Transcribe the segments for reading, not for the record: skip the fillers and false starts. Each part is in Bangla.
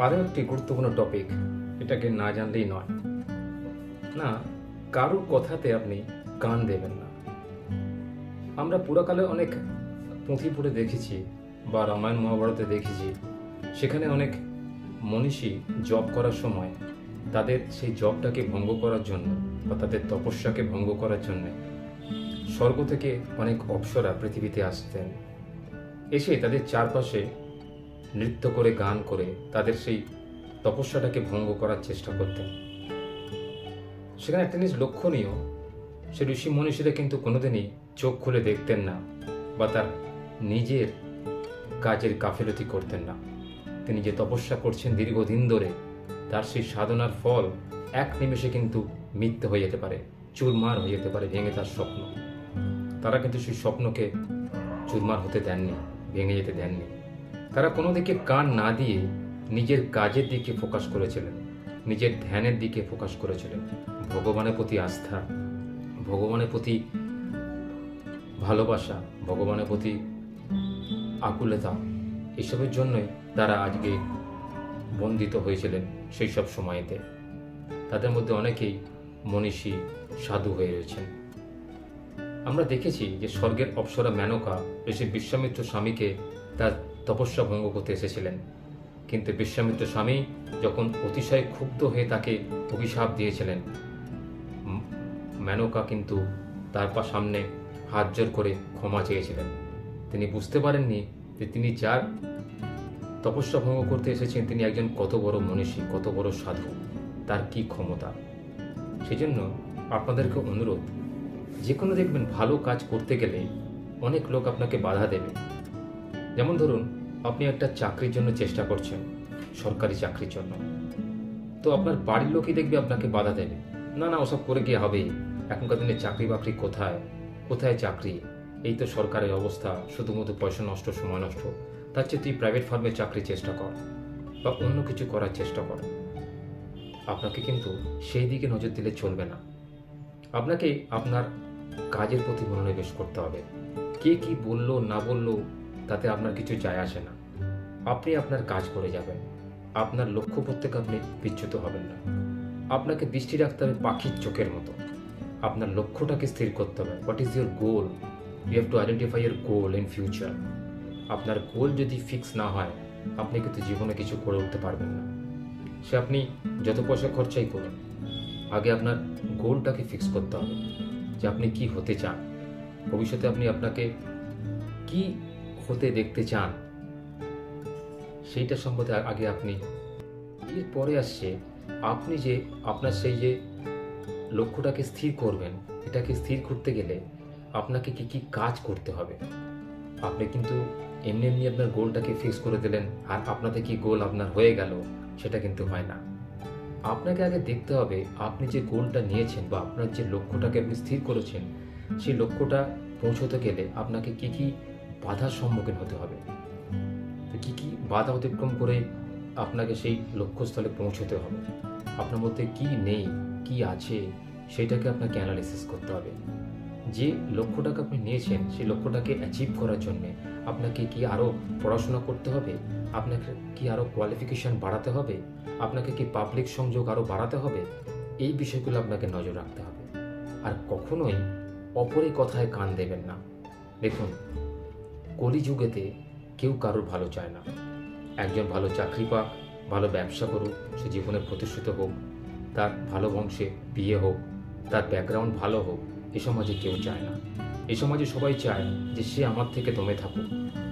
আরও একটি গুরুত্বপূর্ণ টপিক, এটাকে না জানলেই নয়। না, কারোর কথাতে আপনি কান দেবেন না। আমরা পুরাকালে অনেক পুঁথি পড়ে দেখেছি বা রামায়ণ মহাভারতে দেখেছি, সেখানে অনেক মনীষী জপ করার সময় তাদের সেই জপটাকে ভঙ্গ করার জন্য বা তাদের তপস্যাকে ভঙ্গ করার জন্য স্বর্গ থেকে অনেক অপ্সরা পৃথিবীতে আসতেন, এসে তাদের চারপাশে নৃত্য করে গান করে তাদের সেই তপস্যাটাকে ভঙ্গ করার চেষ্টা করতেন। সেখানে একটা জিনিস লক্ষণীয়, সে ঋষি মনীষীরা কিন্তু কোনোদিনই চোখ খুলে দেখতেন না বা তার নিজের কাজের গাফিলতি করতেন না। তিনি যে তপস্যা করছেন দীর্ঘদিন ধরে, তার সেই সাধনার ফল এক নিমেষে কিন্তু মিথ্যে হয়ে যেতে পারে, চুরমার হয়ে যেতে পারে, ভেঙে তার স্বপ্ন। তারা কিন্তু সেই স্বপ্নকে চুরমার হতে দেননি, ভেঙে যেতে দেননি। তারা কোনো দিকে কান না দিয়ে নিজের কাজের দিকে ফোকাস করেছিলেন, নিজের ধ্যানের দিকে ফোকাস করেছিলেন। ভগবানের প্রতি আস্থা, ভগবানের প্রতি ভালোবাসা, ভগবানের প্রতি আকুলতা, এসবের জন্যই তারা আজকে বন্দিত হয়েছিলেন সেই সব সময়তে। তাদের মধ্যে অনেকেই মনীষী সাধু হয়ে রয়েছেন। আমরা দেখেছি যে স্বর্গের অপ্সরা মেনকা ঋষি বিশ্বামিত্র স্বামীকে তার তপস্যা ভঙ্গ করতে এসেছিলেন, কিন্তু বিশ্বামিত্র স্বামী যখন অতিশয় ক্ষুব্ধ হয়ে তাকে অভিশাপ দিয়েছিলেন, মেনকা কিন্তু তার সামনে হাত জোর করে ক্ষমা চেয়েছিলেন। তিনি বুঝতে পারেননি যে তিনি যার তপস্যা ভঙ্গ করতে এসেছেন তিনি একজন কত বড় মনীষী, কত বড় সাধু, তার কি ক্ষমতা। সেজন্য আপনাদেরকে অনুরোধ, যে কোনো দেখবেন ভালো কাজ করতে গেলে অনেক লোক আপনাকে বাধা দেবে। যেমন ধরুন, আপনি একটা চাকরির জন্য চেষ্টা করছেন, সরকারি চাকরির জন্য, তো আপনার বাড়ির লোকই দেখবে আপনাকে বাধা দেবে, না না ওসব করে গিয়ে হবে, এখনকার দিনে চাকরি বাকরি কোথায়, কোথায় চাকরি, এই তো সরকারের অবস্থা, শুধুমাত্র পয়সা নষ্ট, সময় নষ্ট, তার চেয়ে তুই প্রাইভেট ফার্মে চাকরির চেষ্টা কর বা অন্য কিছু করার চেষ্টা কর। আপনাকে কিন্তু সেই দিকে নজর দিলে চলবে না। আপনাকে আপনার কাজের প্রতি মনোনিবেশ করতে হবে। কে কি বললো না বললো তাতে আপনার কিছু যায় আসে না। আপনি আপনার কাজ করে যাবেন, আপনার লক্ষ্য থেকে আপনি বিচ্যুত হবেন না। আপনাকে দৃষ্টি রাখতে হবে পাখির চোখের মতো। আপনার লক্ষ্যটাকে স্থির করতে হবে। What is your goal? You have to identify your goal in future. আপনার গোল যদি ফিক্স না হয়, আপনি কিন্তু জীবনে কিছু করে উঠতে পারবেন না। সে আপনি যত পয়সা খরচাই করুন, আগে আপনার গোলটাকে ফিক্স করতে হবে যে আপনি কি হতে চান, ভবিষ্যতে আপনি আপনাকে কি হতে দেখতে চান, সেইটা সম্বন্ধে আগে আপনি। এরপরে আসছে আপনি যে আপনার সেই যে লক্ষ্যটাকে স্থির করবেন, এটাকে স্থির করতে গেলে আপনাকে কি কি কাজ করতে হবে। আপনি কিন্তু এমনি এমনি আপনার গোলটাকে ফিক্স করে দিলেন আর আপনাদের কি গোল আপনার হয়ে গেল, সেটা কিন্তু হয় না। আপনাকে আগে দেখতে হবে আপনি যে গোলটা নিয়েছেন বা আপনার যে লক্ষ্যটাকে আপনি স্থির করেছেন, সেই লক্ষ্যটা পৌঁছতে গেলে আপনাকে কি কি বাধার সম্মুখীন হতে হবে, কি কি বাধা অতিক্রম করে আপনাকে সেই লক্ষ্যস্থলে পৌঁছতে হবে, আপনার মধ্যে কি নেই কি আছে সেটাকে আপনাকে অ্যানালিসিস করতে হবে। যে লক্ষ্যটাকে আপনি নিয়েছেন সেই লক্ষ্যটাকে অ্যাচিভ করার জন্য আপনাকে কি আরও পড়াশোনা করতে হবে, আপনাকে কি আরও কোয়ালিফিকেশন বাড়াতে হবে, আপনাকে কি পাবলিক সংযোগ আরও বাড়াতে হবে, এই বিষয়গুলো আপনাকে নজর রাখতে হবে। আর কখনোই অপরের কথায় কান দেবেন না। দেখুন, কলিযুগেতে কেউ কারোর ভালো চায় না। একজন ভালো চাকরি পাক, ভালো ব্যবসা করুক, সে জীবনে প্রতিষ্ঠিত হোক, তার ভালো বংশে বিয়ে হোক, তার ব্যাকগ্রাউন্ড ভালো হোক, এ সমাজে কেউ চায় না। এই সমাজে সবাই চায় যে সে আমার থেকে দমে থাকুক,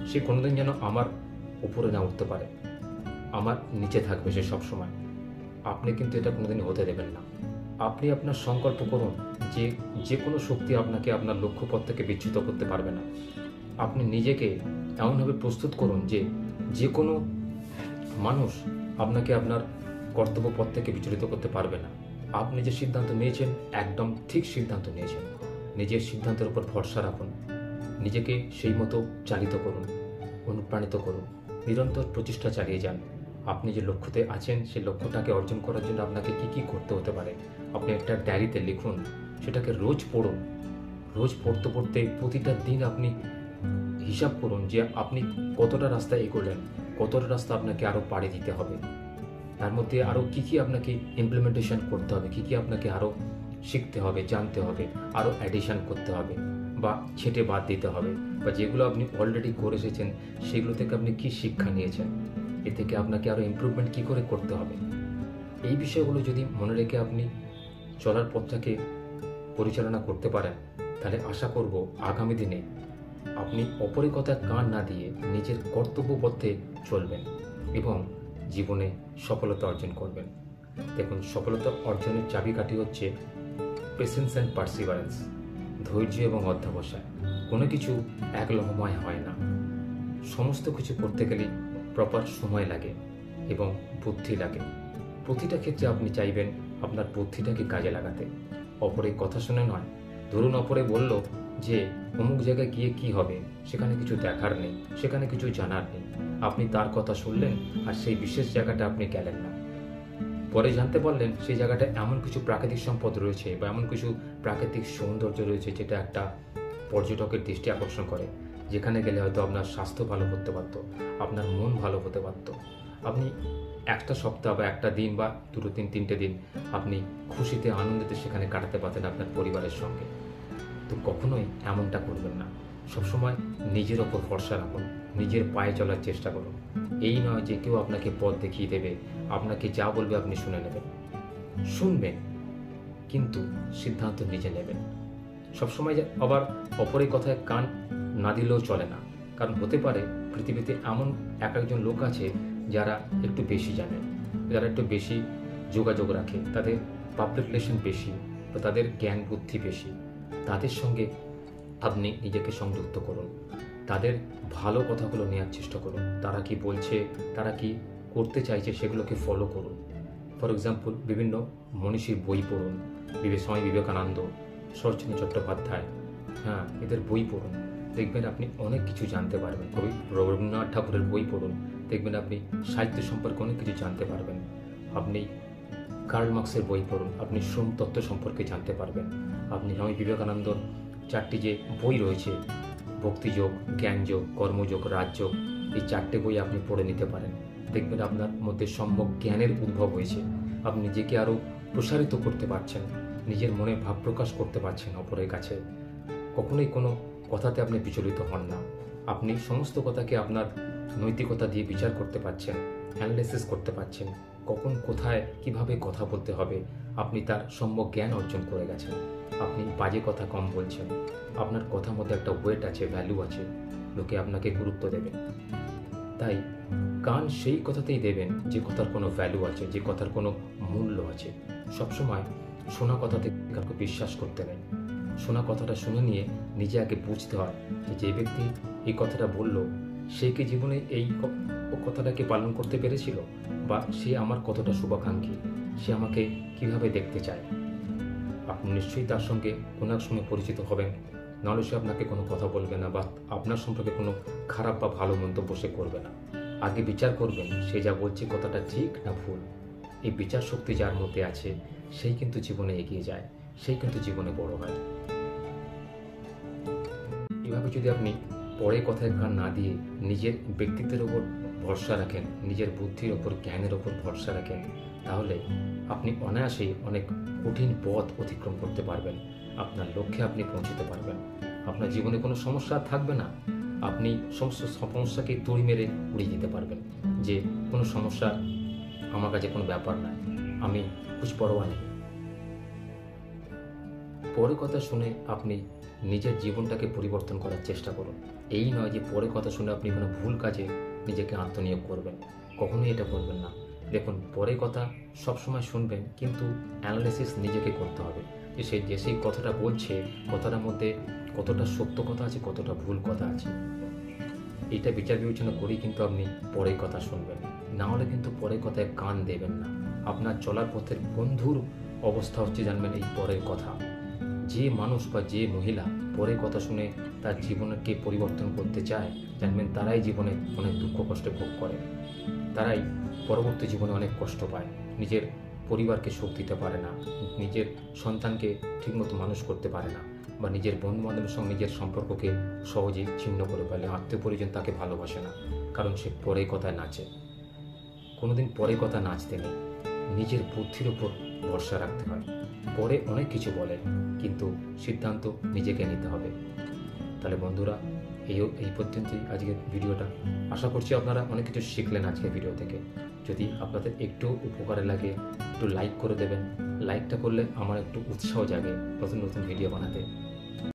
সে কোনোদিন যেন আমার উপরে না উঠতে পারে, আমার নিচে থাকবে সে সবসময়। আপনি কিন্তু এটা কোনোদিন হতে দেবেন না। আপনি আপনার সংকল্প করুন যে যে কোনো শক্তি আপনাকে আপনার লক্ষ্যপথ থেকে বিচ্যুত করতে পারবে না। আপনি নিজেকে এমনভাবে প্রস্তুত করুন যে যে কোনো মানুষ আপনাকে আপনার কর্তব্য পথ থেকে বিচলিত করতে পারবে না। আপনি যে সিদ্ধান্ত নিয়েছেন একদম ঠিক সিদ্ধান্ত নিয়েছেন। নিজের সিদ্ধান্তের উপর ভরসা রাখুন, নিজেকে সেই মতো চালিত করুন, অনুপ্রাণিত করুন, নিরন্তর প্রচেষ্টা চালিয়ে যান। আপনি যে লক্ষ্যতে আছেন সেই লক্ষ্যটাকে অর্জন করার জন্য আপনাকে কি কি করতে হতে পারে আপনি একটা ডায়েরিতে লিখুন, সেটাকে রোজ পড়ুন। রোজ পড়তে পড়তে প্রতিটা দিন আপনি হিসাব করুন যে আপনি কতটা রাস্তা এগোলেন, কতটা রাস্তা আপনাকে আরও পাড়ি দিতে হবে। তার মধ্যে আরও কী কী আপনাকে ইমপ্লিমেন্টেশন করতে হবে, কী কী আপনাকে আরও শিখতে হবে, জানতে হবে, আরও অ্যাডিশন করতে হবে বা ছেঁটে বাদ দিতে হবে, বা যেগুলো আপনি অলরেডি করে এসেছেন সেগুলো থেকে আপনি কী শিক্ষা নিয়েছেন, এ থেকে আপনাকে আরও ইমপ্রুভমেন্ট কী করে করতে হবে। এই বিষয়গুলো যদি মনে রেখে আপনি চলার পথটাকে পরিচালনা করতে পারেন, তাহলে আশা করব আগামী দিনে আপনি অপরের কথায় কান না দিয়ে নিজের কর্তব্য পথে চলবেন এবং জীবনে সফলতা অর্জন করবেন। দেখুন, সফলতা অর্জনের চাবিকাঠি হচ্ছে পেশেন্স অ্যান্ড পার্সিভারেন্স, ধৈর্য এবং অধ্যবসায়। কোনো কিছু এক লহমায় হয় না, সমস্ত কিছু করতে গেলে প্রপার সময় লাগে এবং বুদ্ধি লাগে। প্রতিটা ক্ষেত্রে আপনি চাইবেন আপনার বুদ্ধিটাকে কাজে লাগাতে, অপরের কথা শুনে নয়। ধরুন অপরে বলল যে অমুক জায়গায় গিয়ে কি হবে, সেখানে কিছু দেখার নেই, সেখানে কিছু জানার নেই, আপনি তার কথা শুনলেন আর সেই বিশেষ জায়গাটা আপনি গেলেন না। পরে জানতে পারলেন সেই জায়গাটা এমন কিছু প্রাকৃতিক সম্পদ রয়েছে বা এমন কিছু প্রাকৃতিক সৌন্দর্য রয়েছে যেটা একটা পর্যটকের দৃষ্টি আকর্ষণ করে, যেখানে গেলে হয়তো আপনার স্বাস্থ্য ভালো করতে পারত, আপনার মন ভালো হতে পারত, আপনি একটা সপ্তাহ বা একটা দিন বা দুটো দিন, তিনটে দিন আপনি খুশিতে আনন্দিতে সেখানে কাটাতে পারতেন আপনার পরিবারের সঙ্গে। তো কখনোই এমনটা করবেন না। সবসময় নিজের ওপর ভরসা রাখুন, নিজের পায়ে চলার চেষ্টা করুন। এই নয় যে কেউ আপনাকে পথ দেখিয়ে দেবে, আপনাকে যা বলবে আপনি শুনে নেবেন। শুনবেন কিন্তু সিদ্ধান্ত নিজে নেবেন। সবসময় আবার অপরের কথায় কান না দিলেও চলে না, কারণ হতে পারে পৃথিবীতে এমন একজন লোক আছে যারা একটু বেশি জানে, যারা একটু বেশি যোগাযোগ রাখে, তাদের পাবলিক রিলেশন বেশি বা তাদের জ্ঞান বুদ্ধি বেশি। তাদের সঙ্গে আপনি নিজেকে সংযুক্ত করুন, তাদের ভালো কথাগুলো নেওয়ার চেষ্টা করুন, তারা কি বলছে, তারা কি করতে চাইছে সেগুলোকে ফলো করুন। ফর এক্সাম্পল, বিভিন্ন মনীষীর বই পড়ুন, স্বামী বিবেকানন্দ, শরৎচন্দ্র চট্টোপাধ্যায়, এদের বই পড়ুন, দেখবেন আপনি অনেক কিছু জানতে পারবেন। কবি রবীন্দ্রনাথ ঠাকুরের বই পড়ুন, দেখবেন আপনি সাহিত্য সম্পর্কে অনেক কিছু জানতে পারবেন। আপনি কার্ল মার্কসের বই পড়ুন, আপনি শ্রম তত্ত্ব সম্পর্কে জানতে পারবেন। আপনি স্বামী বিবেকানন্দর 4টি যে বই রয়েছে, ভক্তিযোগ, জ্ঞানযোগ, কর্মযোগ, রাজযোগ, এই 4টে বই আপনি পড়ে নিতে পারেন। দেখবেন আপনার মধ্যে সম্যক জ্ঞানের উদ্ভব হয়েছে, আপনি নিজেকে আরও প্রসারিত করতে পারছেন, নিজের মনে ভাব প্রকাশ করতে পারছেন অপরের কাছে। কখনোই কোনো কথাতে আপনি বিচলিত হন না, আপনি সমস্ত কথাকে আপনার নৈতিকতা দিয়ে বিচার করতে পারছেন, অ্যানালাইসিস করতে পারছেন, কখন কোথায় কিভাবে কথা বলতে হবে আপনি তার সম্যক জ্ঞান অর্জন করে গেছেন। আপনি বাজে কথা কম বলছেন, আপনার কথার মধ্যে একটা ওয়েট আছে, ভ্যালু আছে, লোকে আপনাকে গুরুত্ব দেবে। তাই কান সেই কথাতেই দেবেন যে কথার কোনো ভ্যালু আছে, যে কথার কোনো মূল্য আছে। সবসময় শোনা কথাতে কাউকে বিশ্বাস করতে নেই। শোনা কথাটা শুনে নিয়ে নিজে আগে বুঝতে হয় যে ব্যক্তি এই কথাটা বলল সে কি জীবনে এই কথাটাকে পালন করতে পেরেছিল, বা সে আমার কতটা শুভাকাঙ্ক্ষী, সে আমাকে কিভাবে দেখতে চায়। আপনি নিশ্চয়ই তার সঙ্গে কোনো এক সময় পরিচিত হবেন, নাহলে সে আপনাকে কোনো কথা বলবে না বা আপনার সম্পর্কে কোনো খারাপ বা ভালো মন্তব্য সে করবে না। আগে বিচার করবেন সে যা বলছে কথাটা ঠিক না ভুল। এই বিচার শক্তি যার মধ্যে আছে সেই কিন্তু জীবনে এগিয়ে যায়, সেই কিন্তু জীবনে বড় হয়। এভাবে যদি আপনি পরে কথায় কান না দিয়ে নিজের ব্যক্তিত্বের ওপর ভরসা রাখেন, নিজের বুদ্ধির ওপর, জ্ঞানের ওপর ভরসা রাখেন, তাহলে আপনি অনায়াসেই অনেক কঠিন পথ অতিক্রম করতে পারবেন, আপনার লক্ষ্যে আপনি পৌঁছতে পারবেন। আপনার জীবনে কোনো সমস্যা থাকবে না, আপনি সমস্ত সমস্যাকে তুড়ি মেরে উড়িয়ে দিতে পারবেন যে কোনো সমস্যা আমার কাছে কোনো ব্যাপার নয়, আমি কুছ পরোয়া নেই। পরে কথা শুনে আপনি নিজের জীবনটাকে পরিবর্তন করার চেষ্টা করুন। এই নয় যে পরে কথা শুনে আপনি কোনো ভুল কাজে নিজেকে আত্মনিয়োগ করবেন, কখনোই এটা করবেন না। দেখুন, পরে কথা সবসময় শুনবেন, কিন্তু অ্যানালাইসিস নিজেকে করতে হবে যে সেই কথাটা বলছে, কথাটার মধ্যে কতটা সত্য কথা আছে, কতটা ভুল কথা আছে। এটা বিচার বিবেচনা করেই কিন্তু আপনি পরে কথা শুনবেন, না হলে কিন্তু পরে কথায় কান দেবেন না। আপনার চলার পথের বন্ধুর অবস্থা হচ্ছে জানবেন এই পরের কথা। যে মানুষ বা যে মহিলা পরে কথা শুনে তার জীবনকে পরিবর্তন করতে চায়, জানবেন তারাই জীবনে অনেক দুঃখ কষ্ট ভোগ করে, তারাই পরবর্তী জীবনে অনেক কষ্ট পায়, নিজের পরিবারকে সুখ দিতে পারে না, নিজের সন্তানকে ঠিকমতো মানুষ করতে পারে না, বা নিজের বন্ধু বান্ধবের সঙ্গে নিজের সম্পর্ককে সহজেই ছিন্ন করে ফেলে, আত্মীয় পরিজন তাকে ভালোবাসে না, কারণ সে পরে কথায় নাচে। কোনোদিন পরে কথা নাচতে নেই, নিজের বুদ্ধির উপর ভরসা রাখতে হয়। পরে অনেক কিছু বলে, কিন্তু সিদ্ধান্ত নিজেকে নিতে হবে। তাহলে বন্ধুরা, এই পর্যন্তই আজকের ভিডিওটা। আশা করছি আপনারা অনেক কিছু শিখলেন আজকের ভিডিও থেকে। যদি আপনাদের একটু উপকারে লাগে একটু লাইক করে দেবেন। লাইকটা করলে আমার একটু উৎসাহ জাগে নতুন নতুন ভিডিও বানাতে।